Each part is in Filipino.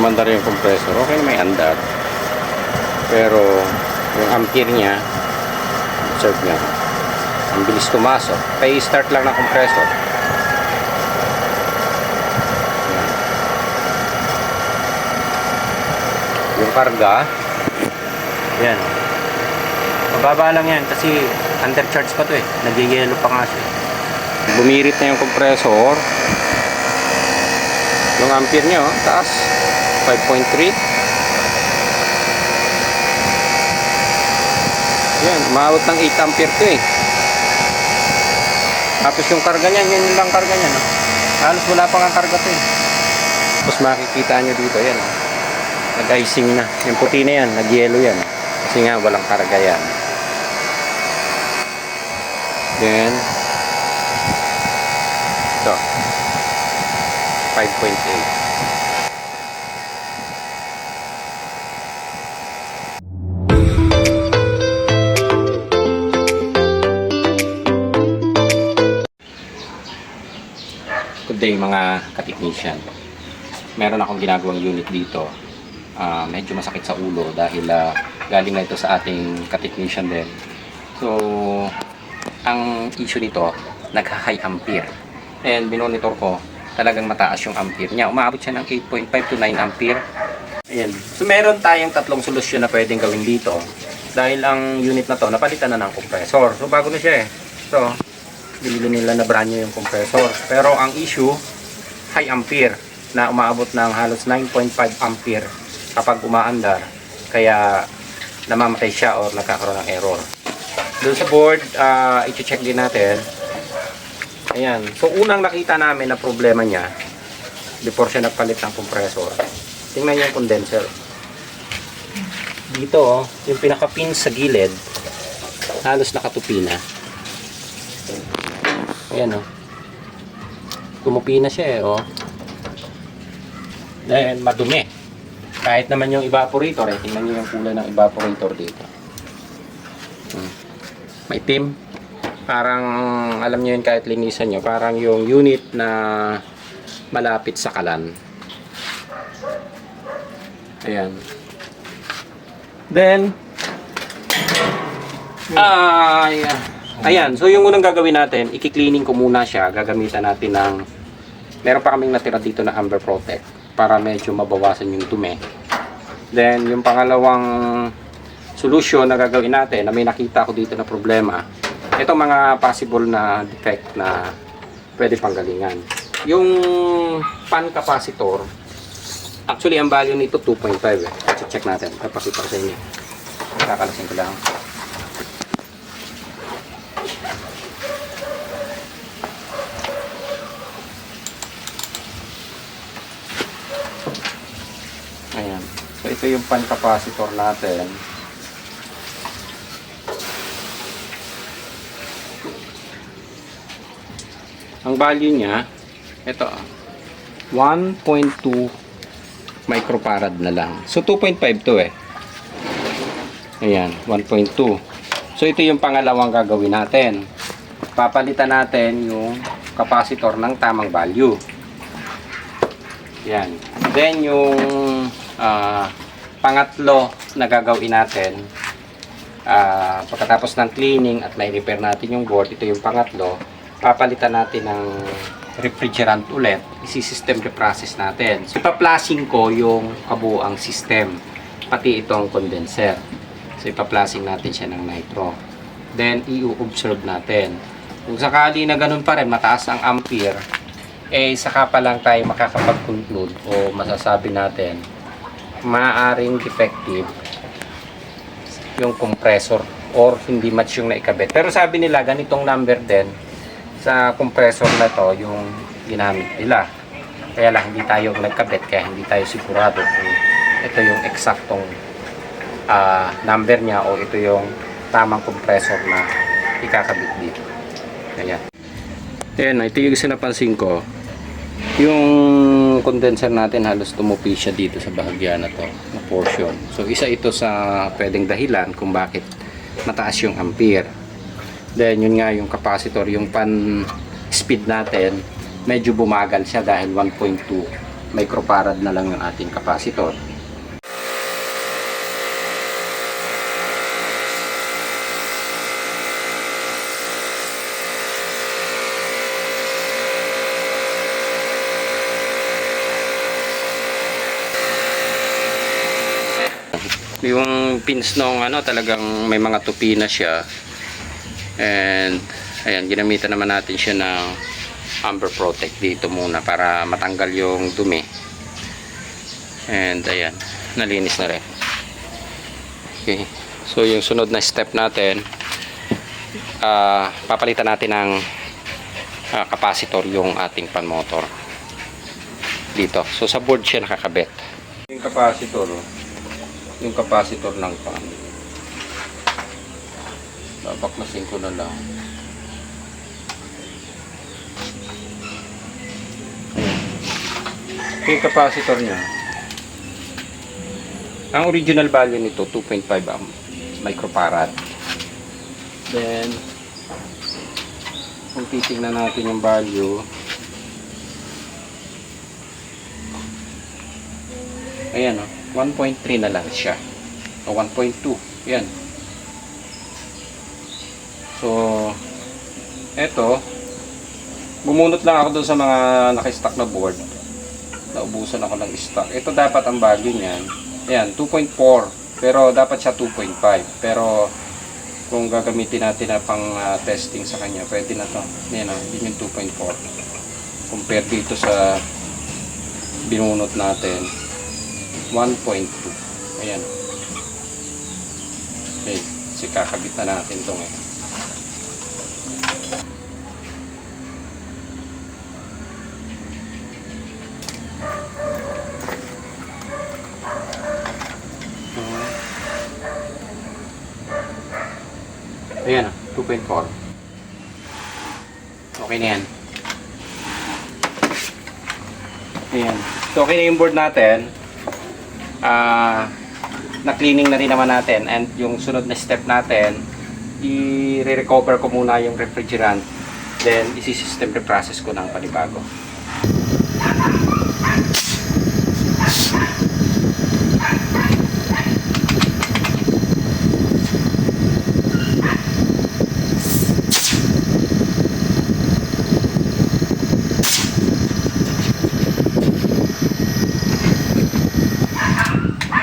umandar yung compressor. Okay na may andar. Pero yung ampere niya, observe nyo, ang bilis tumasok. Kaya i-start lang ng compressor. Yung karga, yan. Mababa lang yan kasi undercharge pa to eh. Nag-yellow pa nga siya. Bumirit na yung compressor. Yung ampere niya, oh, taas. 5.3. Yan, umabot ng 8 ampere to eh. Tapos yung karga niya, yan lang karga niya, no? Halos wala pang ang karga to eh. Tapos makikita nyo dito, yan. Nag-icing na. Yung puti na yan, nag-yellow yan. Kasi nga, walang karga yan. Then, ito. 5.8. Good day mga ka-technician. Meron akong ginagawang unit dito. Medyo masakit sa ulo dahil galing na ito sa ating ka-technician din. So, ang issue nito, nag-high ampere. And binonitor ko, talagang mataas yung ampere niya. Umabot siya ng 8.5 to 9 ampere. Ayan. So, meron tayong tatlong solusyon na pwedeng gawin dito. Dahil ang unit na to, napalitan na ng compressor. So, bago na siya eh. So, bilhin nila na brand new yung compressor. Pero ang issue, high ampere na umaabot ng halos 9.5 ampere kapag umaandar. Kaya namamatay siya or nagkakaroon ng error. Doon sa board, i-check din natin. Ayan. So, unang nakita namin na problema niya before siya nagpalit ng compressor. Tingnan niyo yung condenser. Dito, oh, yung pinaka-pin sa gilid, halos nakatupi na. Ayan o. Tumupi na siya eh o. Then madumi. Kahit naman yung evaporator eh. Tingnan nyo yung kulay ng evaporator dito. Maitim. Parang alam nyo yun kahit linisan nyo. Parang yung unit na malapit sa kalan. Ayan. Then ayan, so yung unang gagawin natin, i-cleaning ko muna siya. Gagamitan natin ng, meron pa kaming natira dito na Amber Protect para medyo mabawasan yung dumi. Then yung pangalawang solution na gagawin natin, na may nakita ko dito na problema, ito mga possible na defect na pwede panggalingan. Yung pan capacitor, actually ang value nito 2.5 eh. Check natin, papakita ko sa inyo. Kakalasin ko lang. Ayan. So ito yung pan capacitor natin. Ang value niya, ito 1.2 microfarad na lang. So 2.5 to eh. Ayan, 1.2. So ito yung pangalawang gagawin natin. Papalitan natin yung capacitor ng tamang value. Yan. Then yung pangatlo na gagawin natin, pagkatapos ng cleaning at na-repair natin yung board, ito yung pangatlo, papalitan natin ng refrigerant ulit, isi-system reprocess natin. So ipa-flushing ko yung kabuuang system, pati itong condenser. So ipa-flushing natin siya ng nitro. Then i-observe natin. Kung sakali na ganun pa rin, mataas ang ampere, eh saka pa lang tayo makakapag-conclude o masasabi natin maaaring defective yung compressor or hindi match yung naikabit. Pero sabi nila ganitong number din sa compressor na to yung ginamit nila. Kaya lang hindi tayo nagkabit, kaya hindi tayo sigurado kung ito yung eksaktong number niya o ito yung tamang compressor na ikakabit dito. Ayan. Ayan, ito yung napansin ko. Yung condenser natin halos tumupi siya dito sa bahagya na to, na portion. So isa ito sa pwedeng dahilan kung bakit mataas yung ampere. Then yun nga yung capacitor, yung pan speed natin medyo bumagal siya dahil 1.2 microfarad na lang yung ating capacitor. Yung pins nung talagang may mga tupi na siya. And ayan, ginamitan naman natin siya ng Amber Protect dito muna para matanggal yung dumi. And ayan, nalinis na rin. Okay. So yung sunod na step natin, papalitan natin ng capacitor yung ating pan motor dito. So sa board siya nakakabit. Yung capacitor ng pan, babaklasin ko na lang. Yung capacitor niya, ang original value nito 2.5 microfarad. Then kung titingnan natin yung value, ayan 1.3 na lang siya, o 1.2. Yan. So eto, bumunot lang ako doon sa mga naka-stock na board. Naubusan ako ng stock. Ito dapat ang value niyan. Ayan, 2.4. Pero dapat siya 2.5. Pero kung gagamitin natin na pang testing sa kanya, pwede na to. Ayan, yun yung 2.4. Compare dito sa binunot natin, 1.2. Ayan. Okay, kasi kakabit na natin ito ngayon. Ayan, 2.4. Okay na yan. Ayan. So, okay na yung board natin. Na-cleaning na rin naman natin. And yung sunod na step natin, i-recover ko muna yung refrigerant. Then, isi-system reprocess ko ng panibago.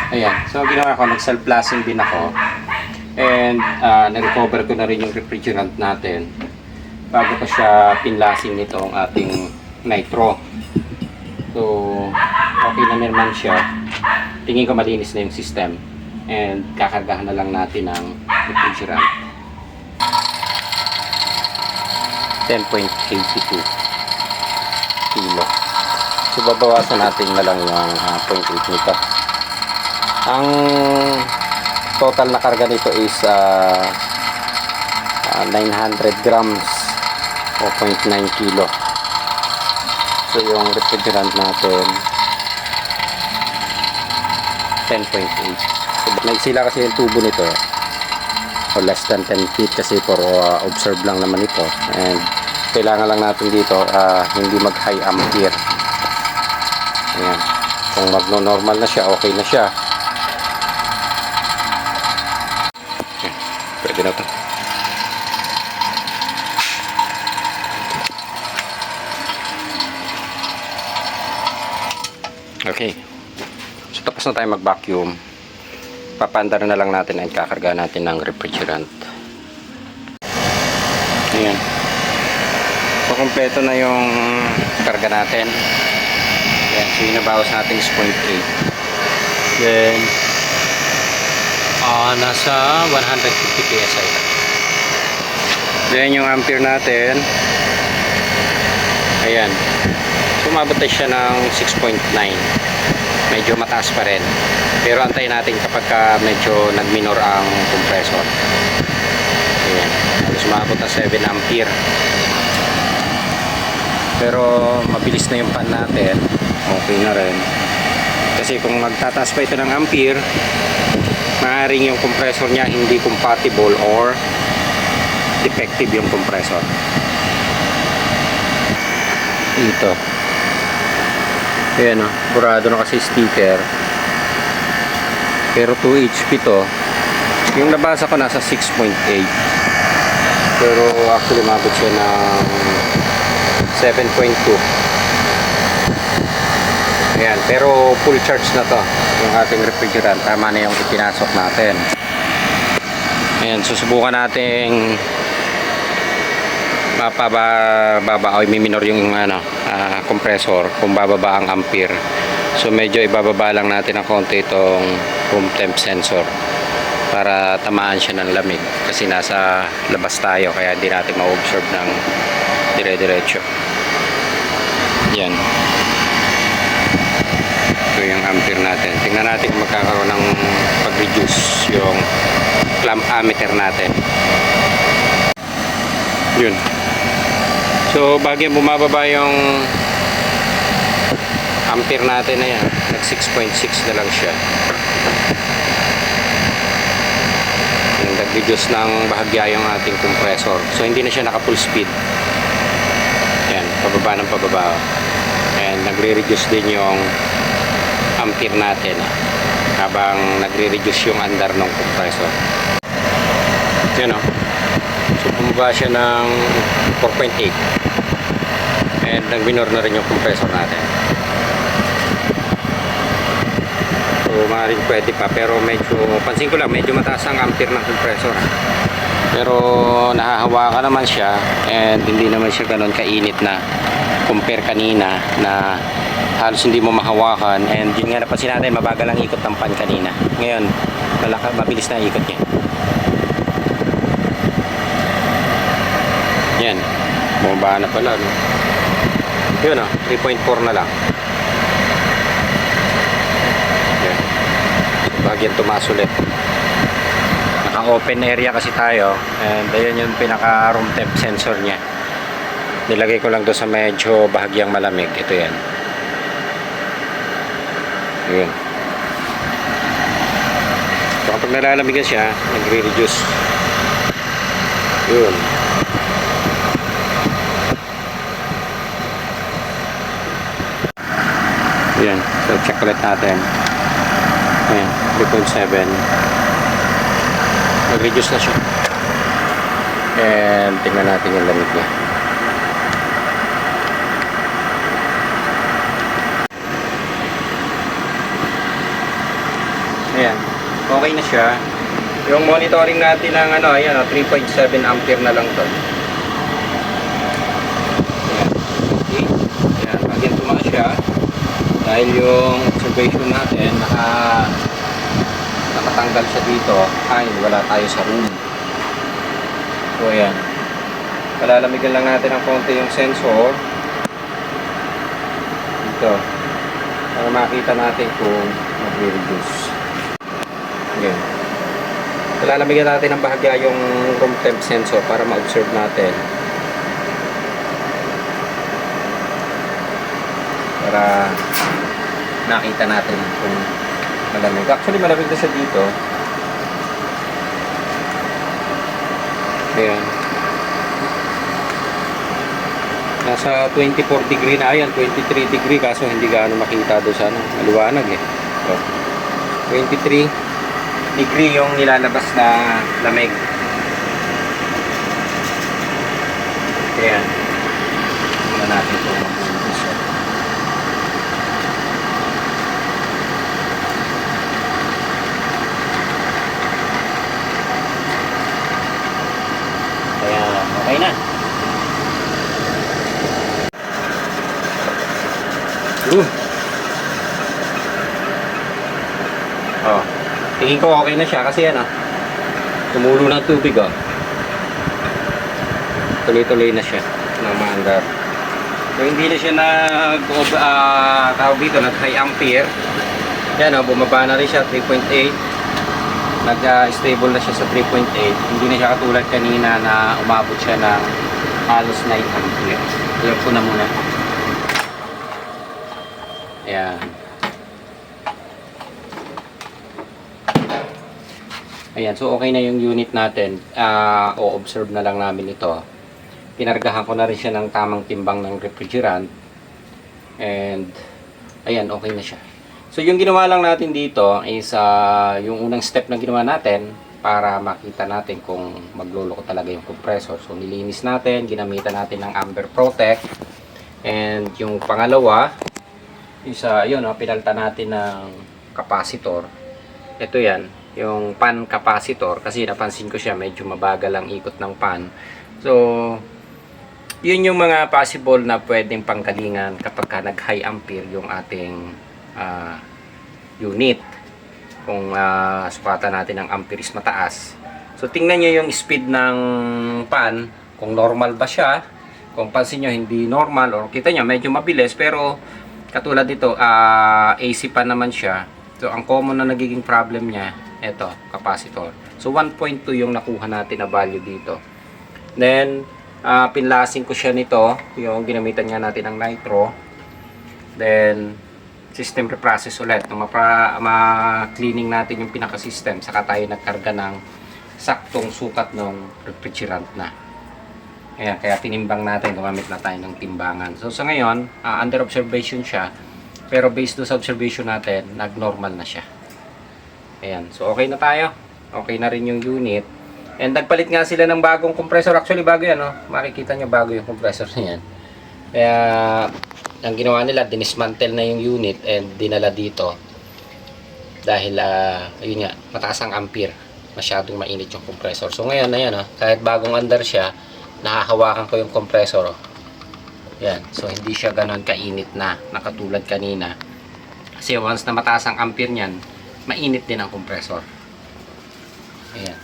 Ayan. So, ginawa ko, nag-self-blasting din ako. And, na-recover ko na rin yung refrigerant natin bago ko siya pinlasing nitong ating nitro. So, okay na naman siya. Tingin ko malinis na yung system. And, kakargahan na lang natin ng refrigerant. 10.82 kilo. So, babawasan natin na lang yung 0.8 nito. Ang total na karga nito is 900 grams o 0.9 kilo. So yung refrigerant natin 10.8. So nagsila kasi yung tubo nito o less than 10 feet kasi for observe lang naman ito. And kailangan lang natin dito hindi mag high ampere. Ayan. Kung magno-normal na siya, okay na siya. Pwede na ito. Okay. So tapos na tayo mag-vacuum. Papandar na lang natin at kakarga natin ng refrigerant. Ayan. So kompleto na yung karga natin. Ayan. So inabawas natin is 0.8. Then nasa 150 PSI. Then yung ampere natin, ayan, sumabot na siya ng 6.9. Medyo mataas pa rin, pero antayin natin kapag medyo nag-minor ang compressor. Ayan, sumabot na 7 ampere, pero mabilis na yung pan natin. Okay na rin kasi kung magtataas pa ito ng ampere, maaaring yung compressor niya hindi compatible or defective yung compressor. Ito. Ayan o, burado na kasi sticker. Pero 2 HP to. Yung nabasa ko nasa 6.8. Pero actually mabot siya ng 7.2. Ayan, pero full charge na to yung ating refrigerant. Tama na yung ipinasok natin. Ayan, susubukan nating mapababa o minor yung compressor kung bababa ang ampere. So medyo ibababa lang natin ng konti itong room temp sensor para tamaan siya ng lamig kasi nasa labas tayo kaya hindi natin ma-observe ng dire-diretso. Yan. Ito yung ampere natin. Tingnan natin kung magkakaroon ng pag-reduce yung clamp ammeter natin. Yun. So bagay bumababa yung ampere natin na yan, nag 6.6 na lang siya. Nag-reduce ng bahagya yung ating compressor. So hindi na siya naka full speed. Yan, pababa ng pababa. And nagre-reduce din yung ampere natin habang nagre-reduce yung andar ng compressor. Yan o. So bumaba siya ng 4.8. And nag-minor na rin yung compressor natin. So maaaring pwede pa pero medyo pansin ko lang medyo mataas ang ampere ng compressor. Pero nahahawakan naman siya and hindi naman siya ganoon kainit na compare kanina na halos hindi mo mahawakan. And yun nga napansin natin, mabagal ang ikot ng pan kanina. Ngayon mabilis na ikot niya. Yan, bumaba na pala no? Yun 3.4 na lang. Bagyan tumaas ulit. Naka open area kasi tayo and ayun yung pinaka room temp sensor nya. Nilagay ko lang doon sa medyo bahagyang malamig. Ito yan. Yun. So kapag nalalamigan siya nagre-reduce. Yun. Yan. So check ulit natin. Ayan, 3.7. Nag-reduce na siya. And tingnan natin yung lamig niya. Ayan, okay na siya. Yung monitoring natin ng ayan, 3.7 ampere na lang to. Ayan, okay. Ayan, bagyan tumaas siya. Dahil yung observation natin nakatanggal siya dito, wala tayo sa room. So ayan, palalamigan lang natin ng konti yung sensor dito para makita natin kung mag-reduce. Okay, palalamigan natin ng bahagya yung room temp sensor para ma-observe natin, para nakita natin kung malamig. Actually malamig na siya dito. Ayan. Nasa 24 degree na. Ayan, 23 degree kaso hindi gaano makita doon sa maliwanag eh. So, 23 degree yung nilalabas na lamig. Ayan. Tingnan natin kung mag-reduce siya. Okay na. Oh, tingin ko okay na siya kasi tumulo ng tubig tuloy-tuloy na siya ng maandar. So hindi na siya tawag dito, nag high ampere. Yan bumaba na rin siya 3.8. Nag-stable na siya sa 3.8. Hindi na siya katulad kanina na umabot siya ng halos 9 ampere. Ayan ko na muna. Ayan. Ayan, so okay na yung unit natin. O-observe na lang namin ito. Pinargahan ko na rin siya ng tamang timbang ng refrigerant. And Ayan, okay na siya. So, yung ginawa lang natin dito is yung unang step na ginawa natin para makita natin kung magluloko talaga yung compressor. So, nilinis natin, ginamitan natin ng Amber Protect. And yung pangalawa, is yun, pinalta natin ng capacitor. Ito yan, yung pan capacitor. Kasi napansin ko siya, medyo mabagal ang ikot ng pan. So, yun yung mga possible na pwedeng panggalingan kapag ka nag-high ampere yung ating unit. Kung sukatan natin ang amperes mataas. So, tingnan nyo yung speed ng pan. Kung normal ba siya. Kung pansin nyo, hindi normal. Or kita nyo, medyo mabilis. Pero, katulad dito, AC pa naman siya. So, ang common na nagiging problem niya, ito, capacitor. So, 1.2 yung nakuha natin na value dito. Then, pinlasing ko siya nito. Yung ginamitan nga natin ng nitro. Then, system reprocess ulit. Nung ma-cleaning natin yung pinaka-system, saka tayo nagkarga ng saktong sukat ng refrigerant na. Ayan, kaya tinimbang natin, gumamit na tayo ng timbangan. So, sa ngayon, under observation siya. Pero based doon sa observation natin, nag-normal na siya. Ayan, so okay na tayo. Okay na rin yung unit. And nagpalit nga sila ng bagong compressor. Actually, bago yan, no? Makikita nyo bago yung compressor na yan. Kaya, ang ginawa nila, dinismantle na yung unit and dinala dito. Dahil, ayun nga, mataas ang ampere. Masyadong mainit yung compressor. So, ngayon, ayan, kahit bagong under siya, nakahawakan ko yung compressor. Yan. So, hindi siya ganon kainit na nakatulad kanina. Kasi once na mataas ang ampere niyan, mainit din ang compressor. Ayan.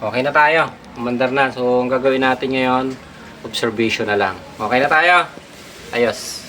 Okay na tayo. Umandar na. So, ang gagawin natin ngayon, observation na lang. Okay na tayo. Ayos.